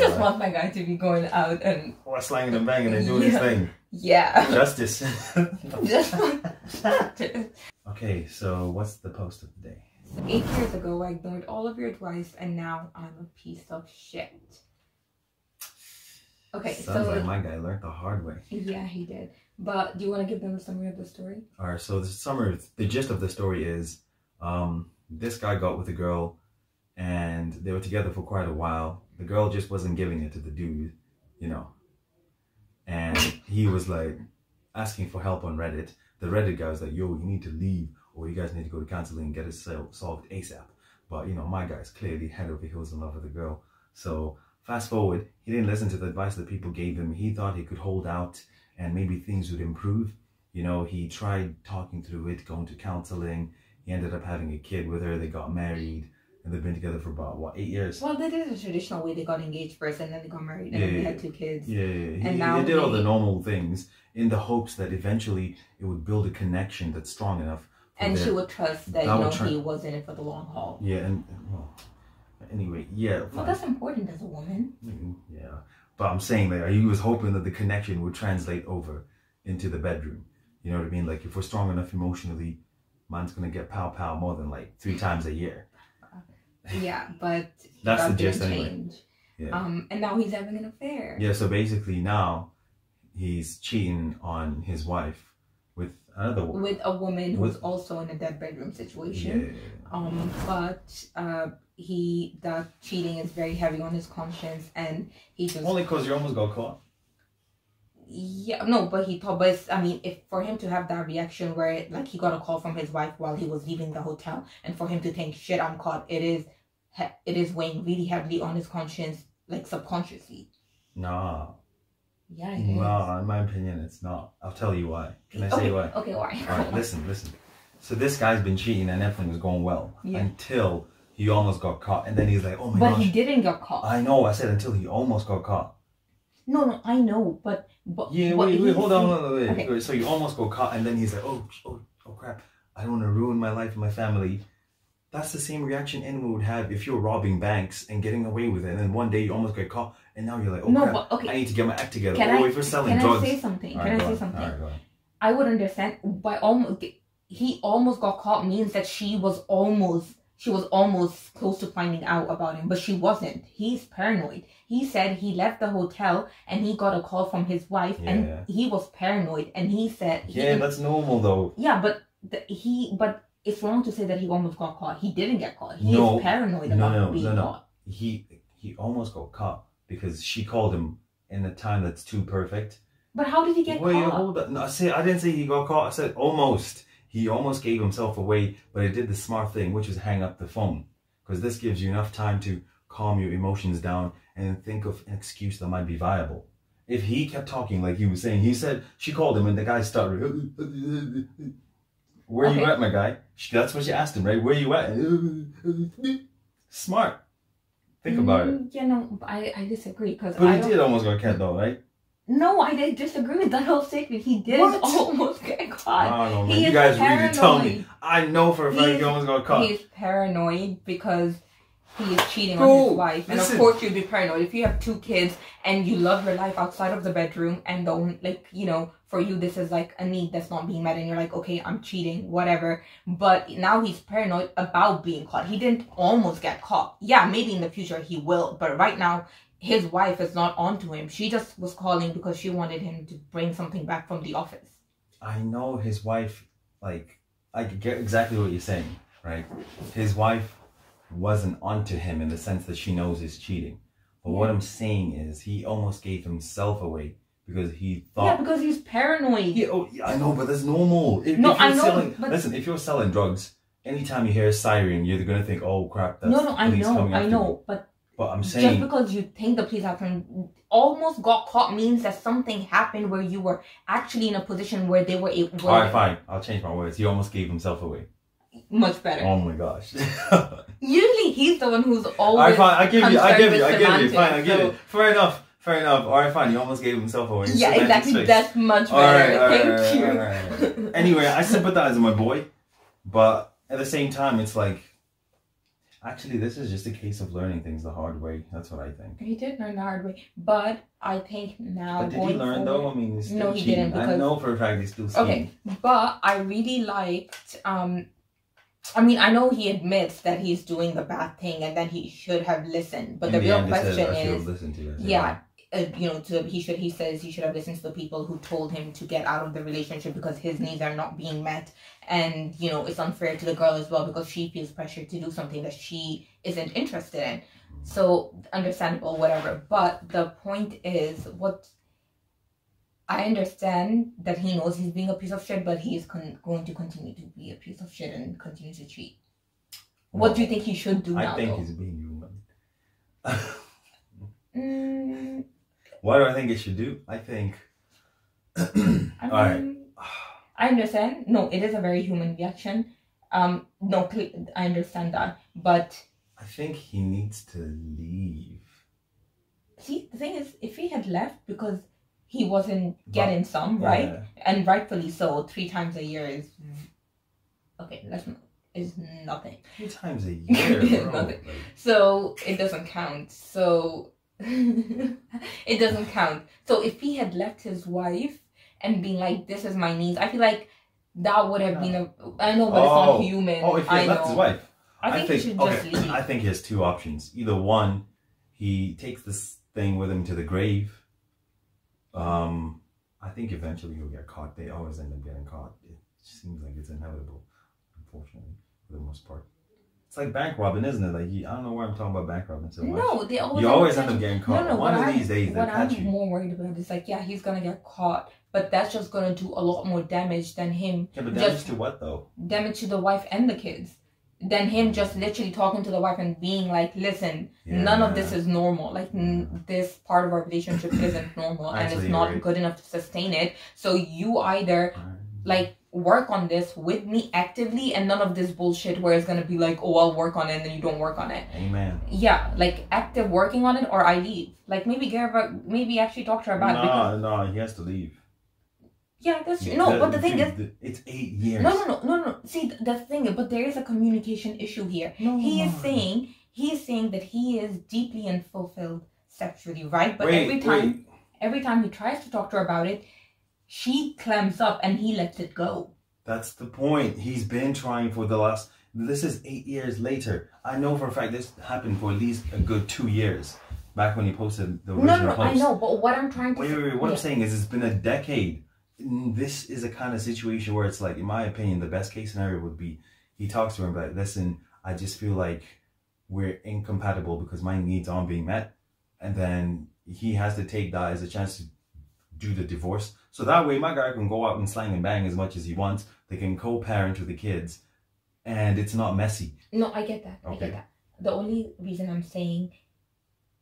Just want my guy to be going out and slanging and banging and doing his thing. Yeah. Justice. Justice. Okay, so what's the post of the day? 8 years ago, I ignored all of your advice, and now I'm a piece of shit. Okay, Sounds like my guy learned the hard way. Yeah, he did. But do you want to give them a summary of the story? Alright, so the gist of the story is, this guy got with a girl, and they were together for quite a while. The girl just wasn't giving it to the dude, you know. And he was like asking for help on Reddit. The Reddit guy was like, yo, you need to leave, or you guys need to go to counseling and get it solved ASAP. But, you know, my guy's clearly head over heels in love with the girl. So fast forward, he didn't listen to the advice that people gave him. He thought he could hold out and maybe things would improve. You know, he tried talking through it, going to counseling. He ended up having a kid with her. They got married. And they've been together for about, what, 8 years? Well, they did a traditional way. They got engaged first and then they got married and then they had 2 kids. Yeah. He did all the normal things in the hopes that eventually it would build a connection that's strong enough. And she would trust that, you know, he was in it for the long haul. Yeah, and, well, anyway, yeah. Well, that's important as a woman. Yeah. But I'm saying that he was hoping that the connection would translate over into the bedroom. You know what I mean? Like, if we're strong enough emotionally, man's going to get pow more than like 3 times a year. Yeah, but that's the gist anyway. Yeah. And now he's having an affair. Yeah, so basically now he's cheating on his wife with another woman. With a woman who's also in a dead bedroom situation. Yeah. But that cheating is very heavy on his conscience, and he just only because you almost got caught. Yeah, no, but he thought, but I mean, if for him to have that reaction where like he got a call from his wife while he was leaving the hotel, and for him to think, shit, I'm caught, it is weighing really heavily on his conscience, like subconsciously. Nah. Yeah, it is. No, in my opinion, it's not. I'll tell you why. Can I say why? Okay, why? Alright, listen. So this guy's been cheating and everything was going well until he almost got caught, and then he's like, oh my gosh. But he didn't get caught. I know, I said until he almost got caught. No, I know, but yeah, wait, hold on, wait. Okay. So you almost got caught, and then he's like, oh crap, I don't want to ruin my life and my family. That's the same reaction anyone would have if you're robbing banks and getting away with it, and then one day you almost get caught, and now you're like, oh crap, I need to get my act together. If you're selling drugs. Can I say something? Can I say something? All right, go ahead. I would understand by almost. He almost got caught means that she was almost close to finding out about him, but she wasn't. He's paranoid. He said he left the hotel and he got a call from his wife and he was paranoid, and he said that's normal though. Yeah, but it's wrong to say that he almost got caught. He didn't get caught. He is paranoid about being caught. He almost got caught because she called him in a time that's too perfect. But how did he get caught? Hold on. No, I didn't say he got caught. I said almost. He almost gave himself away, but he did the smart thing, which is hang up the phone. Because this gives you enough time to calm your emotions down and think of an excuse that might be viable. If he kept talking like he was saying, he said, she called him and the guy started, where you at, my guy? That's what she asked him, right? Where you at? Smart. Think about it. Yeah, no, I disagree. But he did almost get caught though, right? No, I disagree with that whole statement. He did almost get caught. I don't know, man. You guys really tell me. I know for a fact he almost got caught. He's paranoid because he is cheating on his wife. And of course you'd be paranoid. If you have 2 kids and you love your life outside of the bedroom and don't, like, you know, for you this is like a need that's not being met and you're like, okay, I'm cheating, whatever. But now he's paranoid about being caught. He didn't almost get caught. Yeah, maybe in the future he will. But right now, his wife is not onto him. She just was calling because she wanted him to bring something back from the office. I know his wife, like, I get exactly what you're saying, right? His wife wasn't onto him in the sense that she knows he's cheating. But what I'm saying is he almost gave himself away because he thought... Yeah, because he's paranoid. Yeah, I know, but that's normal. Listen, if you're selling drugs, anytime you hear a siren, you're going to think, oh crap, that's police coming after me. But I'm saying... Just because you think the police have almost got caught means that something happened where you were actually in a position where they were able... Alright, fine. I'll change my words. He almost gave himself away. Much better. Oh my gosh. Usually he's the one who's always... Alright, fine. I give you. Fine, I give you. Fair enough. Alright, fine. He almost gave himself away. Yeah, exactly. That's much better. Thank you. Alright. Anyway, I sympathize with my boy. But at the same time, it's like... Actually, this is just a case of learning things the hard way. That's what I think. He did learn the hard way, but I think now. But did he learn though? I mean, he's still no, he cheating. didn't. Because, I know for a fact he's still cheating. Okay, but I really liked. I mean, I know he admits that he's doing the bad thing and that he should have listened. But the real question is, yeah, he says he should have listened to the people who told him to get out of the relationship because his needs are not being met. And, it's unfair to the girl as well because she feels pressured to do something that she isn't interested in. So, understandable, whatever. But the point is, I understand that he knows he's being a piece of shit, but he is going to continue to be a piece of shit and continue to cheat. What do you think he should do now? I think he's being human. What do I think he should do? I think... Alright. I understand. No, it is a very human reaction. No, I understand that. But... I think he needs to leave. See, the thing is, if he had left because... he wasn't getting some, right? Yeah. And rightfully so. 3 times a year is... Okay, is nothing. 3 times a year, bro. Nothing. So, it doesn't count. So, it doesn't count. So, if he had left his wife and been like, this is my needs, I feel like that would have been a... I know, but it's not human. Oh, if he had left his wife. I think he should just leave. I think he has 2 options. Either one, he takes this thing with him to the grave. I think eventually he'll get caught. They always end up getting caught. It seems like it's inevitable, unfortunately, for the most part. It's like bank robbing, isn't it? Like, I don't know why I'm talking about bank robbing so much. No, they always... You always end up getting caught. No, one of these days, they catch you. What I'm more worried about is like, yeah, he's gonna get caught, but that's just gonna do a lot more damage than him. Yeah, but damage to what, though? Damage to the wife and the kids. Than him just literally talking to the wife and being like, listen, none of this is normal. Like, this part of our relationship isn't normal and it's not good enough to sustain it. So you either, like, work on this with me actively and none of this bullshit where it's going to be like, oh, I'll work on it and then you don't work on it. Amen. Yeah, like, active working on it or I leave. Like, maybe actually talk to her about it. No, he has to leave. Yeah, that's true. No, but the thing is... It's 8 years. No. See, that's the thing. But there is a communication issue here. He is saying that he is deeply unfulfilled sexually, right? But every time he tries to talk to her about it, she clams up and he lets it go. That's the point. He's been trying for the last... This is 8 years later. I know for a fact this happened for at least a good 2 years. Back when he posted the original post. I know, but what I'm trying to say... Wait. What I'm saying is it's been a decade. This is a kind of situation where it's like, in my opinion, the best case scenario would be he talks to her and be like, listen, I just feel like we're incompatible because my needs aren't being met. And then he has to take that as a chance to do the divorce. So that way my guy can go out and slang and bang as much as he wants. They can co-parent with the kids and it's not messy. No, I get that. Okay. I get that. The only reason I'm saying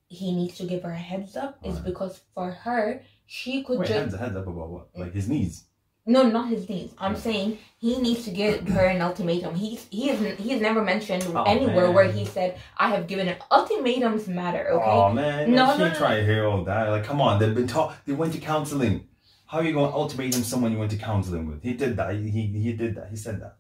he needs to give her a heads up is because for her... She could heads up about what? Like his needs? No, not his needs. I'm saying he needs to give her an ultimatum. He has never mentioned anywhere where he said, I have given an ultimatums matter, okay? Oh man, she try to hear all that. Like, come on, they went to counseling. How are you going to ultimatum someone you went to counseling with? He did that. He did that. He said that.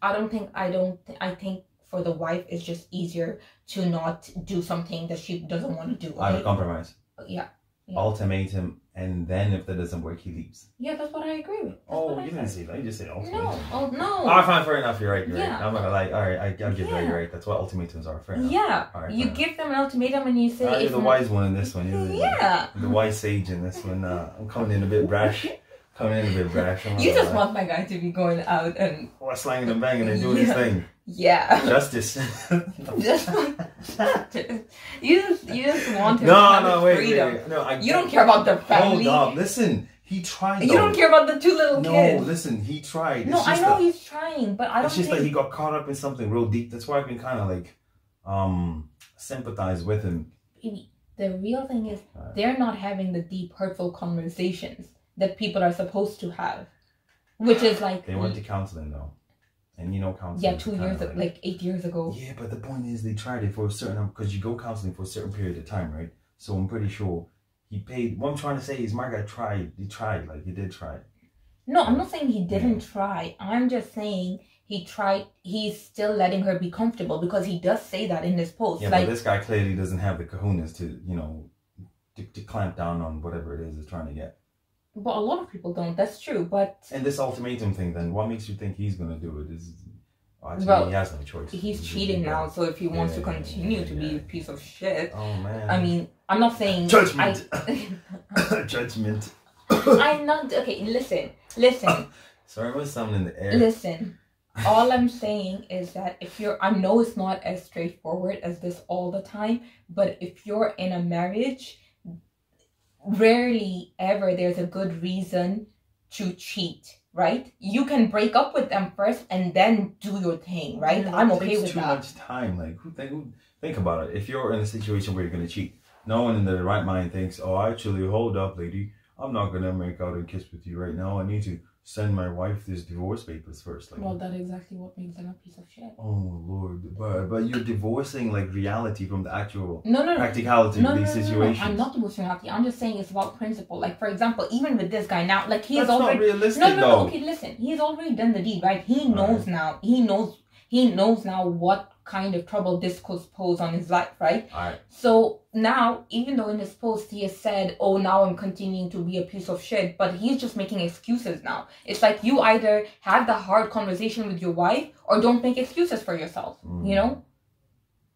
I think for the wife it's just easier to not do something that she doesn't want to do. Out of compromise. Yeah. Ultimatum, and then if that doesn't work, he leaves. Yeah, that's what I agree with. You didn't say that. You just said ultimatum. No. Alright, fine, fair enough. You're right. I'm not gonna lie. Alright, I'll give you you're right. That's what ultimatums are. Fair enough. Yeah. Right, you give them an ultimatum and you say... you're the wise one in this one. You're the wise sage in this one. I'm coming in a bit brash. You just want my guy to be going out and... slanging and banging and doing his thing. Yeah. Justice. You just want him to have freedom. Wait. No, you don't care about the family. Hold on, listen. He tried. You don't care about the 2 little kids. No, listen. He tried. No, I know he's trying, but I don't. It's just that he got caught up in something real deep. That's why I can kind of like sympathize with him. The real thing is they're not having the deep, hurtful conversations that people are supposed to have, which is like they went to counseling though. And counseling. Yeah, 2 years, like 8 years ago. Yeah, but the point is they tried it for a certain, because you go counseling for a certain period of time, right? So I'm pretty sure he paid. What I'm trying to say is my guy tried. He tried, like he did try. No, I'm not saying he didn't try. I'm just saying he's still letting her be comfortable, because he does say that in his post. Yeah, like, but this guy clearly doesn't have the kahunas to, you know, to clamp down on whatever it is he's trying to get. But a lot of people don't. That's true. But and this ultimatum thing, then what makes you think he's gonna do it? Actually, well, he has no choice. He's cheating now, so if he wants to continue to be a piece of shit, oh man. I mean, I'm not saying judgment. Judgment. I'm not okay. Listen. Sorry, was something in the air. Listen. All I'm saying is that I know it's not as straightforward as this all the time, but if you're in a marriage, rarely ever there's a good reason to cheat, right? You can break up with them first and then do your thing, right? Yeah, I'm okay with that. Too much time. Like, who think about it? If you're in a situation where you're gonna cheat, no one in their right mind thinks, "Oh, actually, hold up, lady, I'm not gonna make out and kiss with you right now. I need to send my wife this divorce papers first." Like, well, that's exactly what makes them a piece of shit. Oh Lord, but you're divorcing like reality from the actual no, practicality of these situations. No, I'm not divorcing reality. I'm just saying it's about principle. Like, for example, even with this guy now, like That's not realistic. No. Okay, listen. He's already done the deed, right? He knows now. He knows now what kind of trouble this could pose on his life, right? Alright. So now, even though in his post he has said, "Oh, now I'm continuing to be a piece of shit," but he's just making excuses now. It's like, you either have the hard conversation with your wife or don't make excuses for yourself, you know?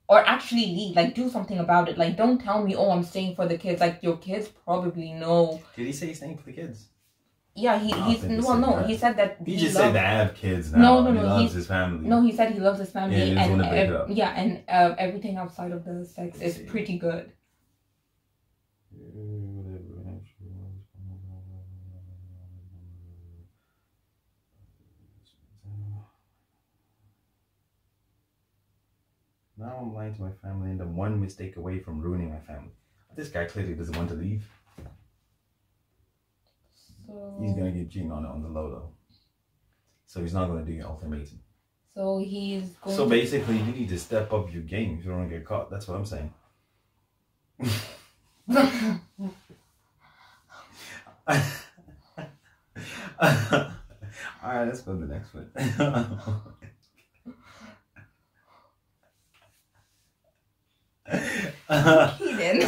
Or actually leave, like, do something about it. Like, don't tell me, "Oh, I'm staying for the kids." Like, your kids probably know. Did he say he's staying for the kids? Yeah, he said that he just said that I have kids now. No, he loves his family. No, he said he loves his family, and everything outside of the sex is pretty good. Now I'm lying to my family, and I'm one mistake away from ruining my family. This guy clearly doesn't want to leave. So he's gonna get cheating on the low though. So he's not gonna do your ultimatum. So he's going. So basically, you need to step up your game if you don't want to get caught. That's what I'm saying. All right, let's go to the next one. Keaton.